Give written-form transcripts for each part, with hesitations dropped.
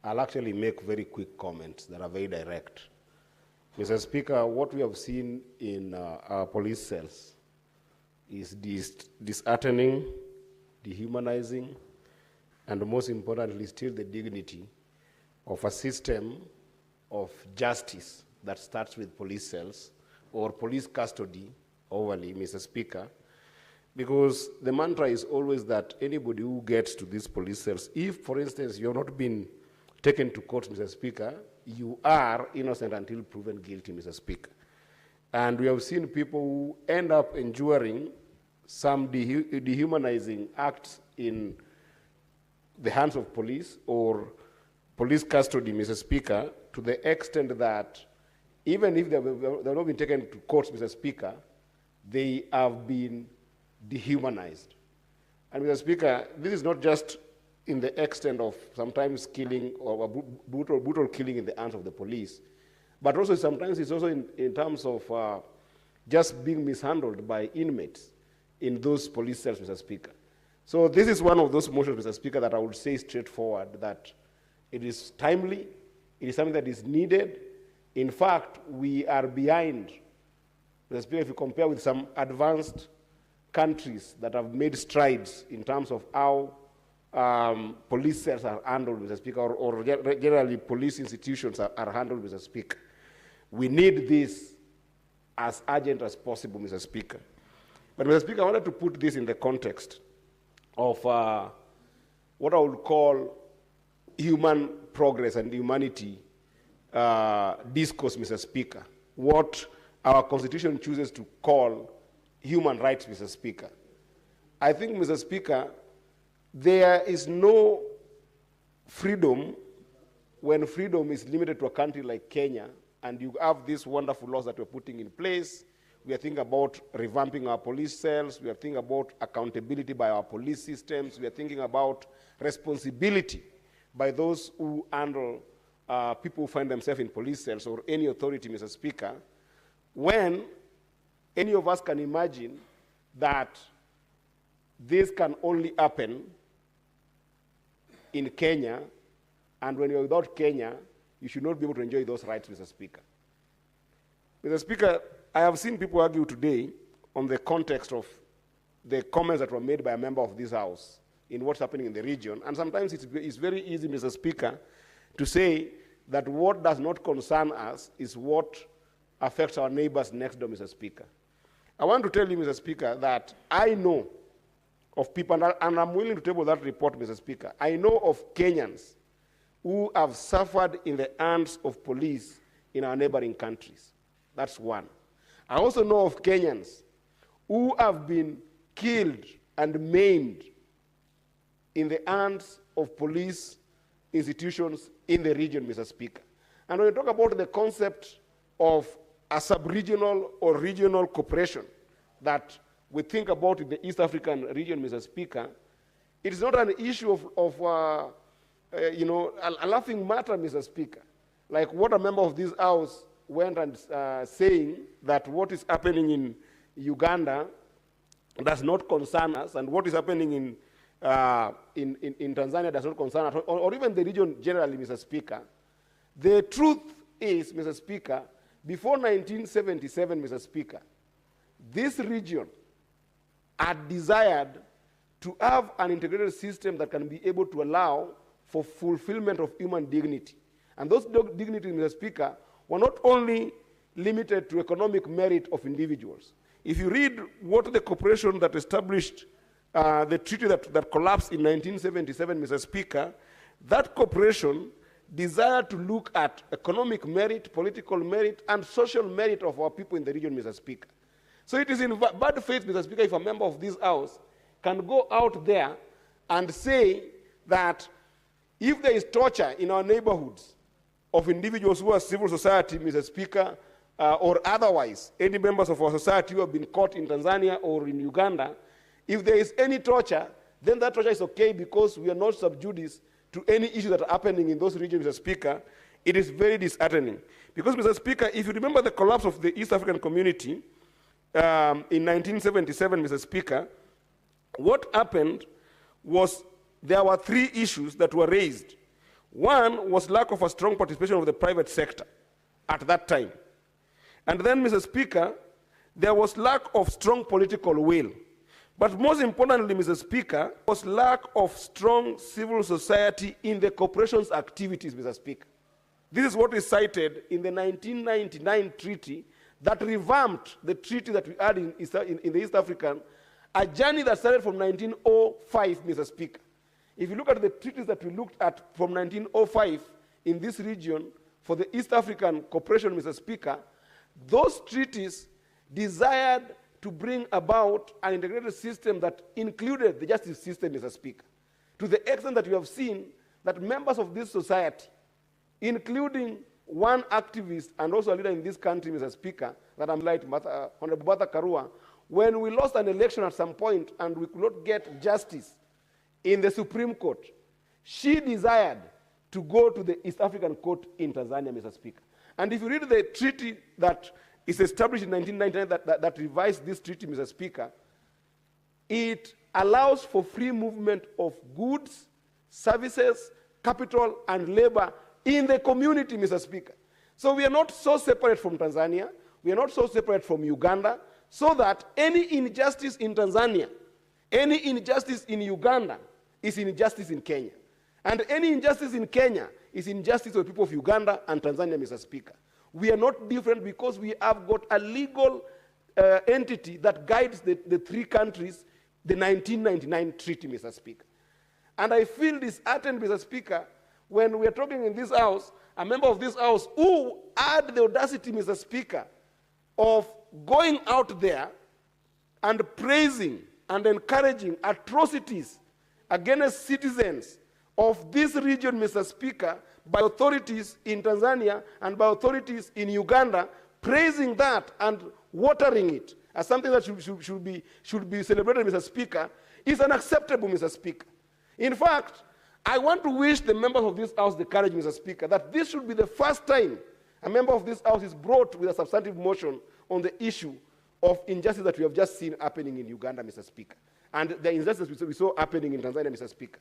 I'll actually make very quick comments that are very direct. Mr. Speaker, what we have seen in our police cells is disheartening, dehumanizing, and most importantly, still the dignity of a system of justice that starts with police cells or police custody overly, Mr. Speaker, because the mantra is always that anybody who gets to these police cells, if, for instance, you have not been taken to court, Mr. Speaker, you are innocent until proven guilty, Mr. Speaker. And we have seen people who end up enduring some dehumanizing acts in the hands of police or police custody, Mr. Speaker, to the extent that even if they have not been taken to court, Mr. Speaker, they have been dehumanized. And Mr. Speaker, this is not just in the extent of sometimes killing or brutal killing in the hands of the police, but also sometimes it's also in terms of just being mishandled by inmates in those police cells, Mr. Speaker. So this is one of those motions, Mr. Speaker, that I would say straightforward that it is timely, it is something that is needed. In fact, we are behind, Mr. Speaker, if you compare with some advanced countries that have made strides in terms of how police cells are handled, Mr. Speaker, or generally police institutions are handled, Mr. Speaker. We need this as urgent as possible, Mr. Speaker. But, Mr. Speaker, I wanted to put this in the context of what I would call human progress and humanity discourse, Mr. Speaker, what our Constitution chooses to call human rights, Mr. Speaker. I think, Mr. Speaker, there is no freedom when freedom is limited to a country like Kenya, and you have these wonderful laws that we're putting in place. We are thinking about revamping our police cells. We are thinking about accountability by our police systems. We are thinking about responsibility by those who handle people who find themselves in police cells or any authority, Mr. Speaker, when any of us can imagine that this can only happen in Kenya, and when you're without Kenya, you should not be able to enjoy those rights, Mr. Speaker. Mr. Speaker, I have seen people argue today on the context of the comments that were made by a member of this House in what's happening in the region, and sometimes it's very easy, Mr. Speaker, to say that what does not concern us is what affects our neighbors next door, Mr. Speaker. I want to tell you, Mr. Speaker, that I know of people, and I'm willing to table that report, Mr. Speaker. I know of Kenyans who have suffered in the hands of police in our neighboring countries. That's one. I also know of Kenyans who have been killed and maimed in the hands of police institutions in the region, Mr. Speaker. And when you talk about the concept of a sub-regional or regional cooperation that we think about in the East African region, Mr. Speaker, it is not an issue of a laughing matter, Mr. Speaker. Like what a member of this House went and saying that what is happening in Uganda does not concern us, and what is happening in Tanzania does not concern us, or even the region generally, Mr. Speaker. The truth is, Mr. Speaker, before 1977, Mr. Speaker, this region had desired to have an integrated system that can be able to allow for fulfillment of human dignity. And those dignities, Mr. Speaker, were not only limited to economic merit of individuals. If you read what the corporation that established the treaty that collapsed in 1977, Mr. Speaker, that corporation desired to look at economic merit, political merit, and social merit of our people in the region, Mr. Speaker. So it is in bad faith, Mr. Speaker, if a member of this House can go out there and say that if there is torture in our neighborhoods of individuals who are civil society, Mr. Speaker, or otherwise, any members of our society who have been caught in Tanzania or in Uganda, if there is any torture, then that torture is okay because we are not sub judice to any issues that are happening in those regions, Mr. Speaker. It is very disheartening. Because, Mr. Speaker, if you remember the collapse of the East African community in 1977, Mr. Speaker, what happened was there were three issues that were raised. One was lack of a strong participation of the private sector at that time. And then, Mr. Speaker, there was lack of strong political will. But most importantly, Mr. Speaker, was lack of strong civil society in the corporation's activities, Mr. Speaker. This is what is cited in the 1999 treaty that revamped the treaty that we had in the East African, a journey that started from 1905, Mr. Speaker. If you look at the treaties that we looked at from 1905 in this region for the East African Cooperation, Mr. Speaker, those treaties desired to bring about an integrated system that included the justice system, Mr. Speaker, to the extent that you have seen that members of this society, including one activist and also a leader in this country, Mr. Speaker, that I'm like Honorable Martha Karua, when we lost an election at some point and we could not get justice in the Supreme Court, she desired to go to the East African Court in Tanzania, Mr. Speaker. And if you read the treaty that is established in 1999 that revised this treaty, Mr. Speaker, it allows for free movement of goods, services, capital, and labor in the community, Mr. Speaker. So we are not so separate from Tanzania, we are not so separate from Uganda, so that any injustice in Tanzania, any injustice in Uganda is injustice in Kenya. And any injustice in Kenya is injustice to the people of Uganda and Tanzania, Mr. Speaker. We are not different because we have got a legal entity that guides the three countries, the 1999 treaty, Mr. Speaker. And I feel disheartened, Mr. Speaker, when we are talking in this house, a member of this house who had the audacity, Mr. Speaker, of going out there and praising and encouraging atrocities against citizens of this region, Mr. Speaker, by authorities in Tanzania and by authorities in Uganda, praising that and watering it as something that should be celebrated, Mr. Speaker, is unacceptable, Mr. Speaker. In fact, I want to wish the members of this House the courage, Mr. Speaker, that this should be the first time a member of this House is brought with a substantive motion on the issue of injustice that we have just seen happening in Uganda, Mr. Speaker, and the injustice we saw happening in Tanzania, Mr. Speaker.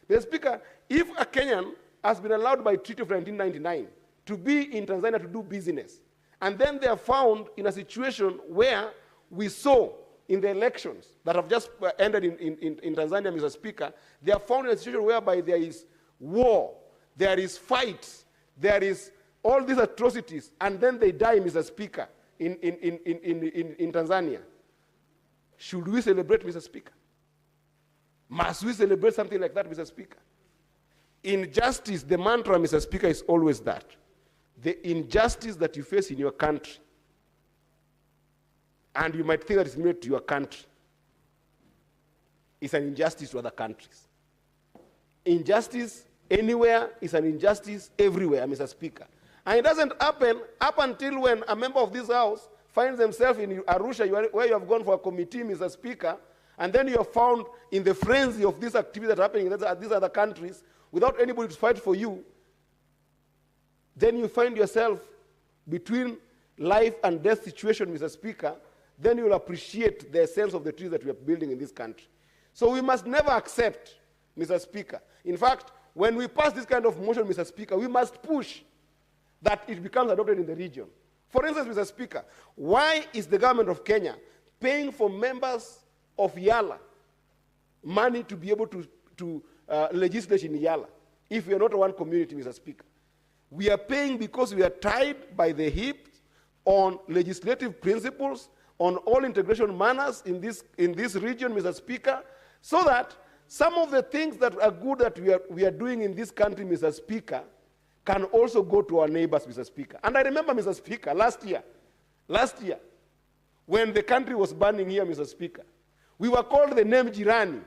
Mr. Speaker, if a Kenyan has been allowed by Treaty of 1999 to be in Tanzania to do business, and then they are found in a situation where we saw in the elections that have just ended in Tanzania, Mr. Speaker, they are found in a situation whereby there is war, there is fights, there is all these atrocities, and then they die, Mr. Speaker, in Tanzania. Should we celebrate, Mr. Speaker? Must we celebrate something like that, Mr. Speaker? Injustice, the mantra, Mr. Speaker, is always that. The injustice that you face in your country, and you might think that it's made to your country, is an injustice to other countries. Injustice anywhere is an injustice everywhere, Mr. Speaker. And it doesn't happen up until when a member of this House finds themselves in Arusha, where you have gone for a committee, Mr. Speaker, and then you are found in the frenzy of this activity that are happening in these other countries without anybody to fight for you. Then you find yourself between life and death situation, Mr. Speaker. Then you will appreciate the essence of the trees that we are building in this country. So we must never accept, Mr. Speaker. In fact, when we pass this kind of motion, Mr. Speaker, we must push that it becomes adopted in the region. For instance, Mr. Speaker, why is the government of Kenya paying for members of Yala money to be able to legislate in Yala if we are not one community, Mr. Speaker? We are paying because we are tied by the hip on legislative principles, on all integration manners in this region, Mr. Speaker, so that some of the things that are good that we are doing in this country, Mr. Speaker, can also go to our neighbors, Mr. Speaker. And I remember, Mr. Speaker, last year, when the country was burning here, Mr. Speaker, we were called the name Jirani,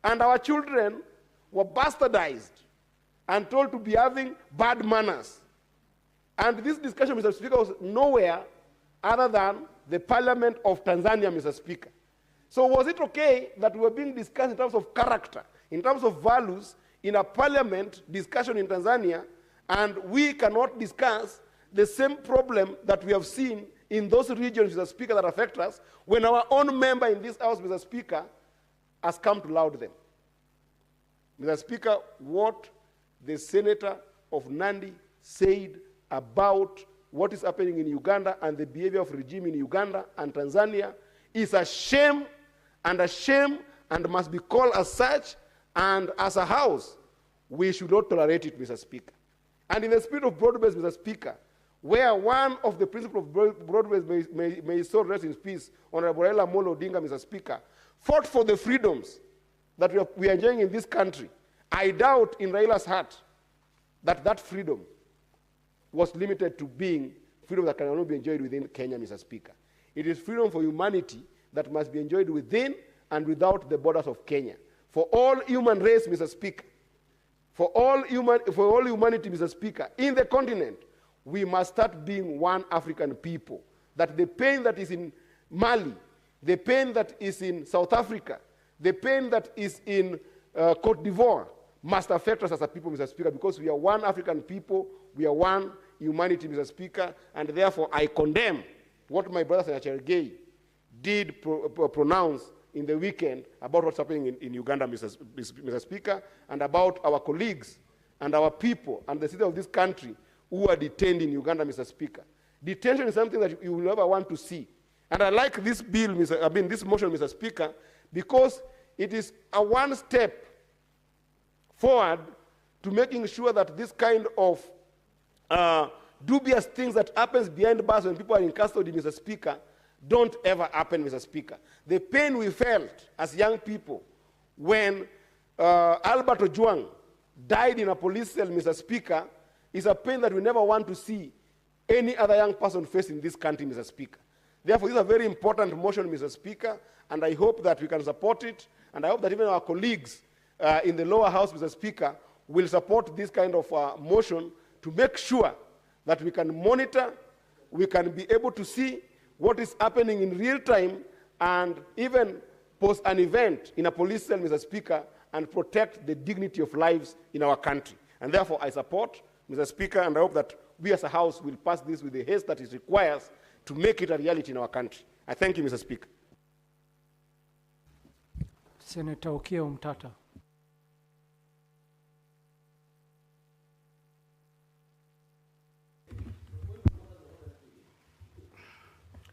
and our children were bastardized and told to be having bad manners. And this discussion, Mr. Speaker, was nowhere other than the Parliament of Tanzania, Mr. Speaker. So was it okay that we were being discussed in terms of character, in terms of values, in a parliament discussion in Tanzania, and we cannot discuss the same problem that we have seen in those regions, Mr. Speaker, that affect us, when our own member in this House, Mr. Speaker, has come to laud them? Mr. Speaker, what the senator of Nandi said about what is happening in Uganda and the behavior of regime in Uganda and Tanzania is a shame and must be called as such, and as a house, we should not tolerate it, Mr. Speaker. And in the spirit of broad-based, Mr. Speaker, where one of the principles of broad-based may so rest in peace, Honorable Raila Odinga, Mr. Speaker, fought for the freedoms that we are enjoying in this country. I doubt in Raila's heart that that freedom was limited to being freedom that can only be enjoyed within Kenya, Mr. Speaker. It is freedom for humanity that must be enjoyed within and without the borders of Kenya. For all human race, Mr. Speaker, for all humanity, Mr. Speaker, in the continent, we must start being one African people. That the pain that is in Mali, the pain that is in South Africa, the pain that is in Cote d'Ivoire must affect us as a people, Mr. Speaker, because we are one African people, we are one humanity, Mr. Speaker, and therefore I condemn what my brother Senator Gay did pronounce in the weekend about what's happening in Uganda, Mr. Speaker, and about our colleagues and our people and the citizens of this country who are detained in Uganda, Mr. Speaker. Detention is something that you will never want to see. And I like this bill, this motion, Mr. Speaker, because it is a one step forward to making sure that this kind of dubious things that happens behind bars when people are in custody, Mr. Speaker, don't ever happen, Mr. Speaker. The pain we felt as young people when Albert Ojwang died in a police cell, Mr. Speaker, is a pain that we never want to see any other young person face in this country, Mr. Speaker. Therefore, this is a very important motion, Mr. Speaker, and I hope that we can support it, and I hope that even our colleagues in the lower house, Mr. Speaker, will support this kind of motion to make sure that we can monitor, we can be able to see what is happening in real time, and even post an event in a police cell, Mr. Speaker, and protect the dignity of lives in our country. And therefore, I support, Mr. Speaker, and I hope that we as a House will pass this with the haste that it requires to make it a reality in our country. I thank you, Mr. Speaker. Senator Okiya Omtata.